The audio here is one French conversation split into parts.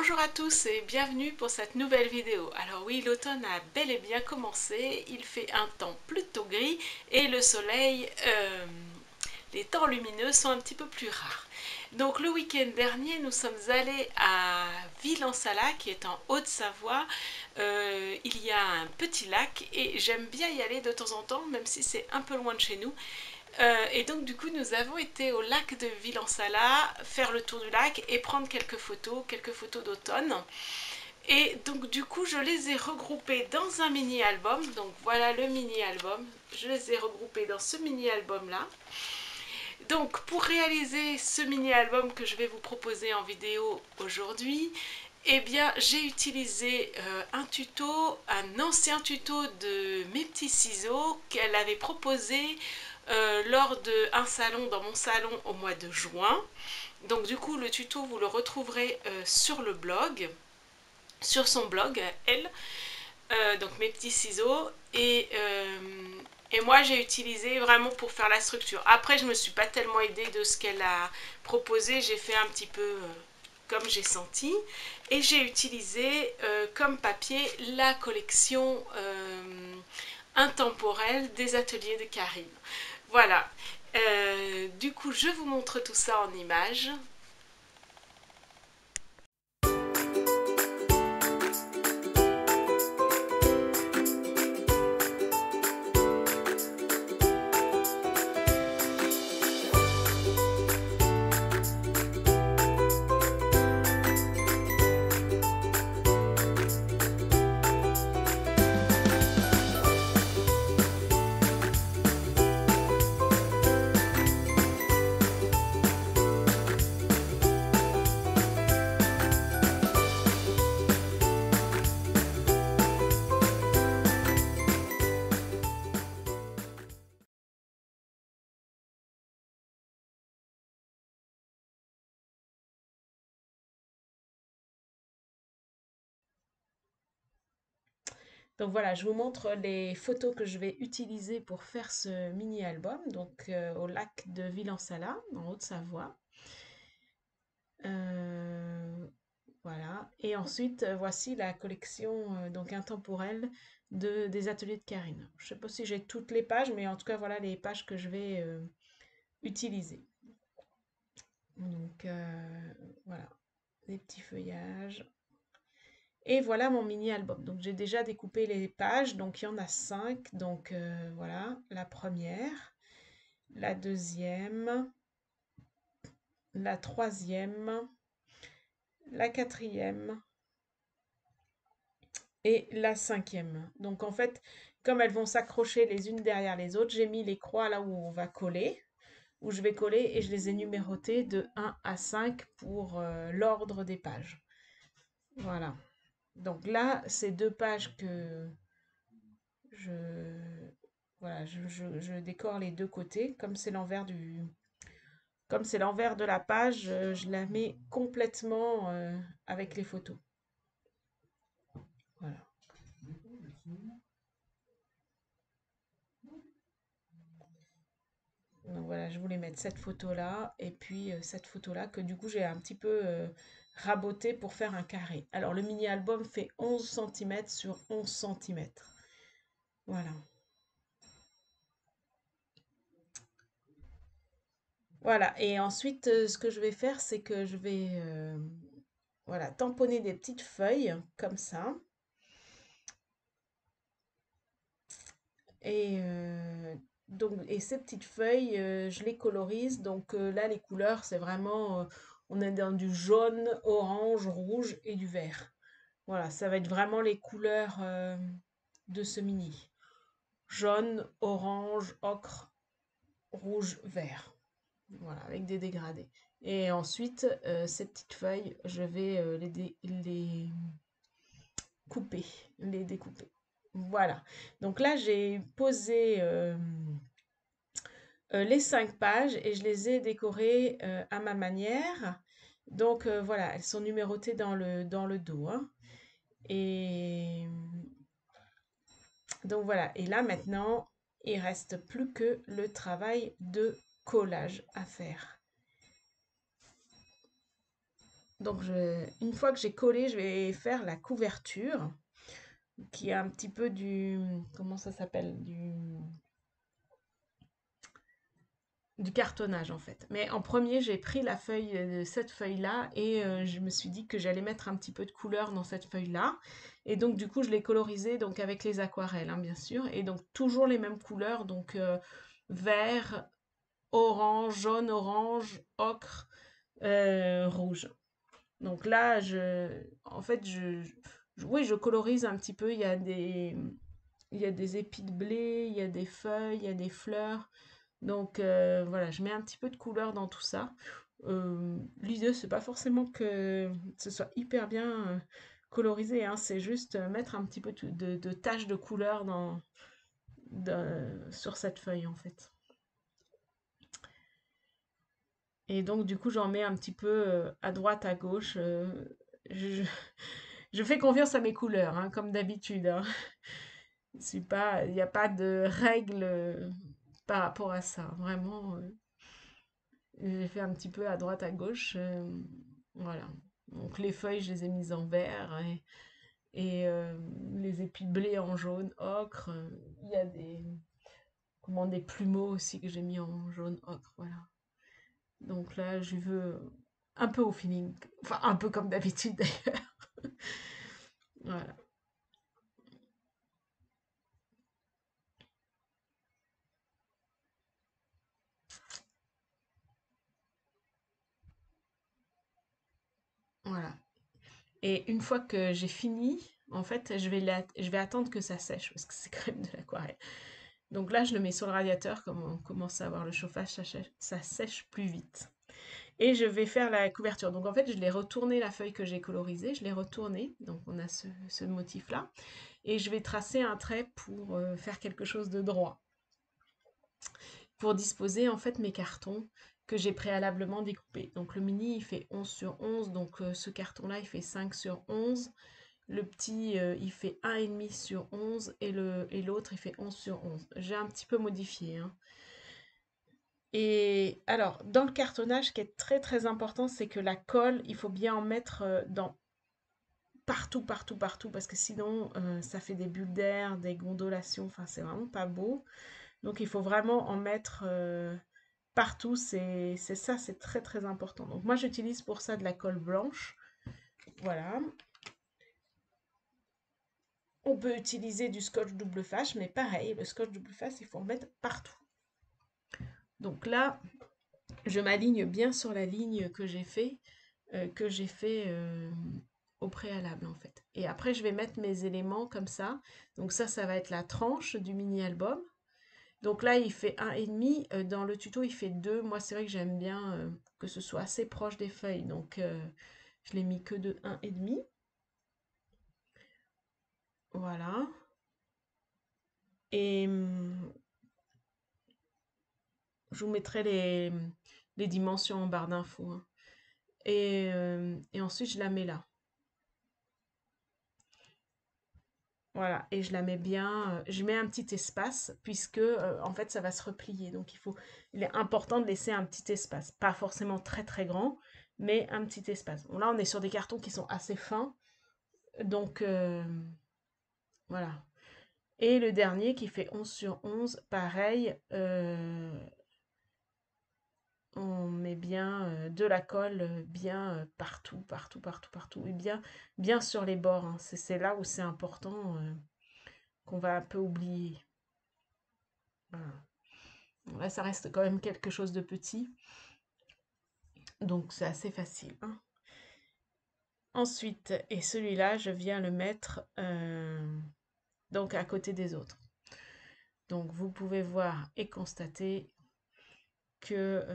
Bonjour à tous et bienvenue pour cette nouvelle vidéo. Alors oui, l'automne a bel et bien commencé, il fait un temps plutôt gris et le soleil, les temps lumineux sont un petit peu plus rares. Donc le week-end dernier, nous sommes allés à Ville-en-Sala qui est en Haute-Savoie. Il y a un petit lac et j'aime bien y aller de temps en temps, même si c'est un peu loin de chez nous. Et donc du coup nous avons été au lac de Ville-en-Sala, faire le tour du lac et prendre quelques photos d'automne. Et donc du coup je les ai regroupées dans un mini-album, donc voilà le mini-album, je les ai regroupées dans ce mini-album là. Donc pour réaliser ce mini-album que je vais vous proposer en vidéo aujourd'hui, eh bien j'ai utilisé un tuto, un ancien tuto de Mes Petits Ciseaux qu'elle avait proposé lors d'un salon dans mon salon au mois de juin. Donc du coup le tuto vous le retrouverez sur le blog, sur son blog elle, donc Mes Petits Ciseaux et moi j'ai utilisé vraiment pour faire la structure. Après je me suis pas tellement aidée de ce qu'elle a proposé, j'ai fait un petit peu comme j'ai senti et j'ai utilisé comme papier la collection intemporelle des ateliers de Karine. Voilà, du coup je vous montre tout ça en images. Donc voilà, je vous montre les photos que je vais utiliser pour faire ce mini-album, donc au lac de Ville-en-Sala, en Haute-Savoie. Voilà, et ensuite voici la collection donc intemporelle des ateliers de Karine. Je ne sais pas si j'ai toutes les pages, mais en tout cas voilà les pages que je vais utiliser. Donc voilà, des petits feuillages. Et voilà mon mini-album. Donc j'ai déjà découpé les pages, donc il y en a 5. Donc voilà, la première, la deuxième, la troisième, la quatrième et la cinquième. Donc en fait, comme elles vont s'accrocher les unes derrière les autres, j'ai mis les croix là où on va coller, où je vais coller et je les ai numérotées de 1 à 5 pour l'ordre des pages. Voilà. Donc là, c'est 2 pages que je, voilà, je décore les deux côtés. Comme c'est l'envers de la page, je la mets complètement avec les photos. Voilà. Donc voilà, je voulais mettre cette photo-là et puis cette photo-là que du coup j'ai un petit peu raboté pour faire un carré. Alors le mini-album fait 11 cm sur 11 cm. Voilà. Voilà, et ensuite ce que je vais faire, c'est que je vais voilà, tamponner des petites feuilles comme ça. Et, et ces petites feuilles, je les colorise. Donc là, les couleurs, c'est vraiment, on est dans du jaune, orange, rouge et du vert. Voilà, ça va être vraiment les couleurs de ce mini. Jaune, orange, ocre, rouge, vert. Voilà, avec des dégradés. Et ensuite, ces petites feuilles, je vais les couper, les découper. Voilà. Donc là, j'ai posé les 5 pages et je les ai décorées à ma manière. Donc voilà, elles sont numérotées dans le dos, hein. Et donc voilà, et là maintenant, il reste plus que le travail de collage à faire. Donc une fois que j'ai collé, je vais faire la couverture qui est un petit peu du, comment ça s'appelle, du cartonnage en fait. Mais en premier, j'ai pris la feuille, cette feuille-là, et je me suis dit que j'allais mettre un petit peu de couleur dans cette feuille-là. Et donc du coup, je l'ai colorisée donc avec les aquarelles, hein, bien sûr. Et donc toujours les mêmes couleurs, donc vert, orange, jaune, orange, ocre, rouge. Donc là, en fait, oui, je colorise un petit peu. Il y a des épis de blé, il y a des feuilles, il y a des fleurs. Donc voilà, je mets un petit peu de couleur dans tout ça. L'idée, c'est pas forcément que ce soit hyper bien colorisé, hein, c'est juste mettre un petit peu de taches de couleur sur cette feuille en fait. Et donc du coup, j'en mets un petit peu à droite, à gauche. Je, je fais confiance à mes couleurs, hein, comme d'habitude, hein. Il n'y a pas de règles par rapport à ça. Vraiment, j'ai fait un petit peu à droite, à gauche. Voilà. Donc les feuilles, je les ai mises en vert et les épis de blé en jaune, ocre. Il y a des plumeaux aussi que j'ai mis en jaune, ocre. Voilà. Donc là, je veux un peu au feeling. Enfin, un peu comme d'habitude d'ailleurs. Voilà. Voilà. Et une fois que j'ai fini, en fait, je vais attendre que ça sèche parce que c'est quand même de l'aquarelle. Donc là, je le mets sur le radiateur, comme on commence à avoir le chauffage, ça sèche plus vite. Et je vais faire la couverture. Donc en fait, je l'ai retourné la feuille que j'ai colorisée, je l'ai retournée. Donc on a ce motif-là. Et je vais tracer un trait pour faire quelque chose de droit. Pour disposer en fait mes cartons que j'ai préalablement découpés. Donc le mini, il fait 11 sur 11. Donc ce carton-là, il fait 5 sur 11. Le petit, il fait 1,5 sur 11 et l'autre, il fait 11 sur 11. J'ai un petit peu modifié, hein. Et alors, dans le cartonnage, ce qui est très très important, c'est que la colle, il faut bien en mettre dans partout, partout, partout, parce que sinon, ça fait des bulles d'air, des gondolations, enfin, c'est vraiment pas beau. Donc, il faut vraiment en mettre partout, c'est ça, c'est très très important. Donc, moi, j'utilise pour ça de la colle blanche. Voilà. On peut utiliser du scotch double face, mais pareil, le scotch double face, il faut en mettre partout. Donc là, je m'aligne bien sur la ligne que j'ai fait au préalable en fait. Et après, je vais mettre mes éléments comme ça. Donc ça va être la tranche du mini-album. Donc là, il fait 1,5. Dans le tuto, il fait 2. Moi, c'est vrai que j'aime bien que ce soit assez proche des feuilles. Donc, je l'ai mis que de 1,5. Voilà. Et je vous mettrai les dimensions en barre d'infos, hein. Et ensuite, je la mets là. Voilà, et je la mets bien, je mets un petit espace puisque en fait ça va se replier. Donc il est important de laisser un petit espace, pas forcément très très grand, mais un petit espace. Bon, là on est sur des cartons qui sont assez fins, donc voilà. Et le dernier qui fait 11 sur 11, pareil, on met bien de la colle bien partout, partout, partout, partout, et bien sur les bords, hein. C'est là où c'est important qu'on va un peu oublier. Voilà. Bon, là, ça reste quand même quelque chose de petit, donc c'est assez facile, hein. Ensuite, et celui-là, je viens le mettre donc à côté des autres. Donc vous pouvez voir et constater que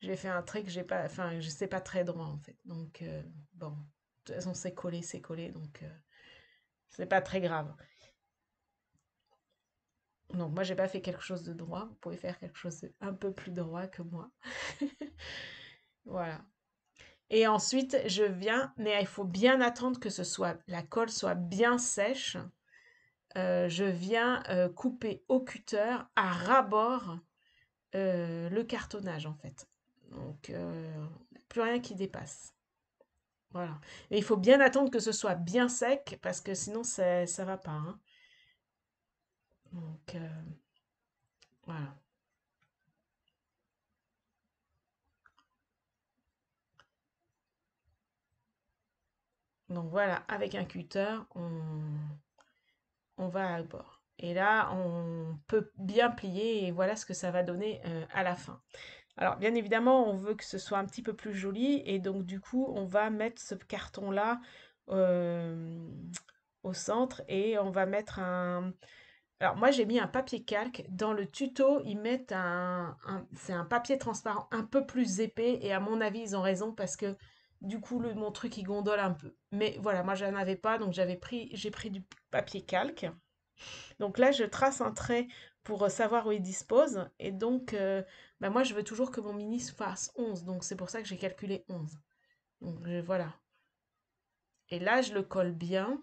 j'ai fait un trait que j'ai pas, enfin, je sais pas très droit en fait. Donc bon, de toute façon c'est collé, donc c'est pas très grave. Donc moi j'ai pas fait quelque chose de droit. Vous pouvez faire quelque chose de un peu plus droit que moi. Voilà. Et ensuite, je viens, mais il faut bien attendre que la colle soit bien sèche. Je viens couper au cutter à ras-bord le cartonnage en fait. Donc plus rien qui dépasse. Voilà. Et il faut bien attendre que ce soit bien sec parce que sinon ça va pas, hein. Donc voilà. Donc voilà, avec un cutter, on va à bord. Et là, on peut bien plier et voilà ce que ça va donner à la fin. Alors, bien évidemment, on veut que ce soit un petit peu plus joli et donc du coup, on va mettre ce carton-là euh, au centre et on va mettre un... Alors, moi, j'ai mis un papier calque. Dans le tuto, ils mettent c'est un papier transparent un peu plus épais et à mon avis, ils ont raison parce que du coup, mon truc, il gondole un peu. Mais voilà, moi, j'en avais pas, donc j'ai pris du papier calque. Donc là, je trace un trait pour savoir où il dispose. Et donc, bah, moi, je veux toujours que mon mini fasse 11. Donc, c'est pour ça que j'ai calculé 11. Donc, voilà. Et là, je le colle bien.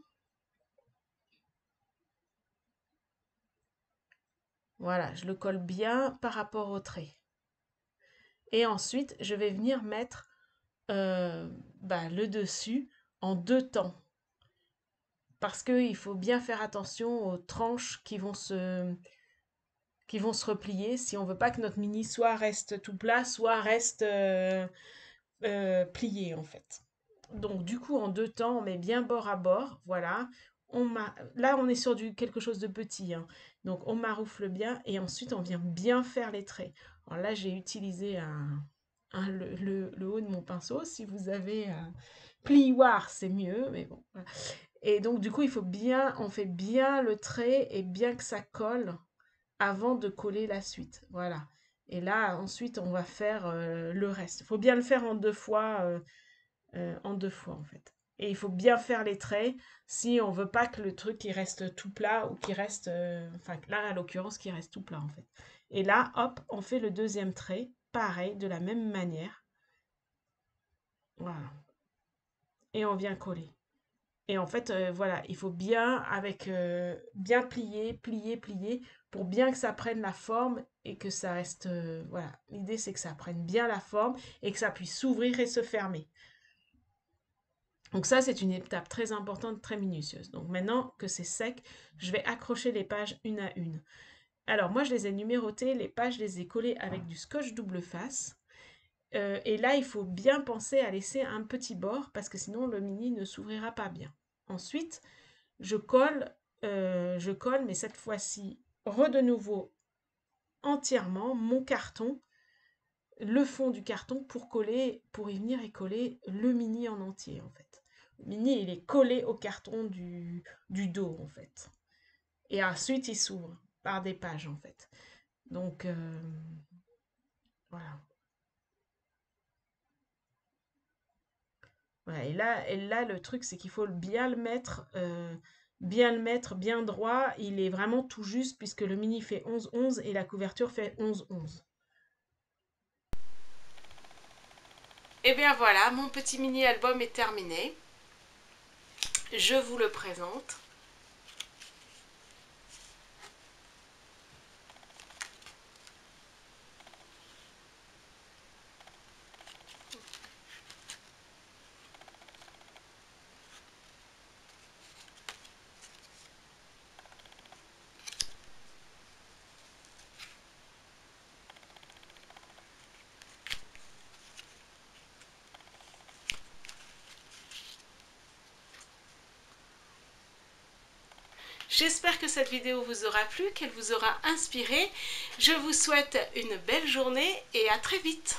Voilà, je le colle bien par rapport au trait. Et ensuite, je vais venir mettre bah, le dessus en 2 temps. Parce qu'il faut bien faire attention aux tranches qui vont se replier si on veut pas que notre mini soit reste tout plat, soit reste plié en fait. Donc du coup en 2 temps, on met bien bord à bord, voilà. Là on est sur quelque chose de petit, hein. Donc on maroufle bien et ensuite on vient bien faire les traits. Alors là j'ai utilisé le haut de mon pinceau. Si vous avez un plioir, c'est mieux, mais bon. Voilà. Et donc du coup on fait bien le trait et bien que ça colle avant de coller la suite. Voilà. Et là, ensuite, on va faire le reste. Il faut bien le faire en deux fois en fait. Et il faut bien faire les traits si on veut pas que le truc il reste tout plat ou qu'il reste, enfin là à l'occurrence qu'il reste tout plat en fait. Et là, hop, on fait le deuxième trait, pareil, de la même manière. Voilà. Et on vient coller. Et en fait, voilà, il faut bien bien plier, plier, plier pour bien que ça prenne la forme et que ça reste. Voilà, l'idée c'est que ça prenne bien la forme et que ça puisse s'ouvrir et se fermer. Donc ça, c'est une étape très importante, très minutieuse. Donc maintenant que c'est sec, je vais accrocher les pages une à une. Alors moi, je les ai numérotées, les pages, je les ai collées avec du scotch double face. Et là, il faut bien penser à laisser un petit bord parce que sinon le mini ne s'ouvrira pas bien. Ensuite, je colle, mais cette fois-ci, de nouveau entièrement mon carton, le fond du carton pour y venir et coller le mini en entier en fait. Le mini, il est collé au carton du dos en fait. Et ensuite, il s'ouvre par des pages en fait. Donc, voilà. Voilà, et là, le truc, c'est qu'il faut bien le mettre bien droit. Il est vraiment tout juste puisque le mini fait 11-11 et la couverture fait 11-11. Et bien voilà, mon petit mini album est terminé. Je vous le présente. J'espère que cette vidéo vous aura plu, qu'elle vous aura inspiré. Je vous souhaite une belle journée et à très vite.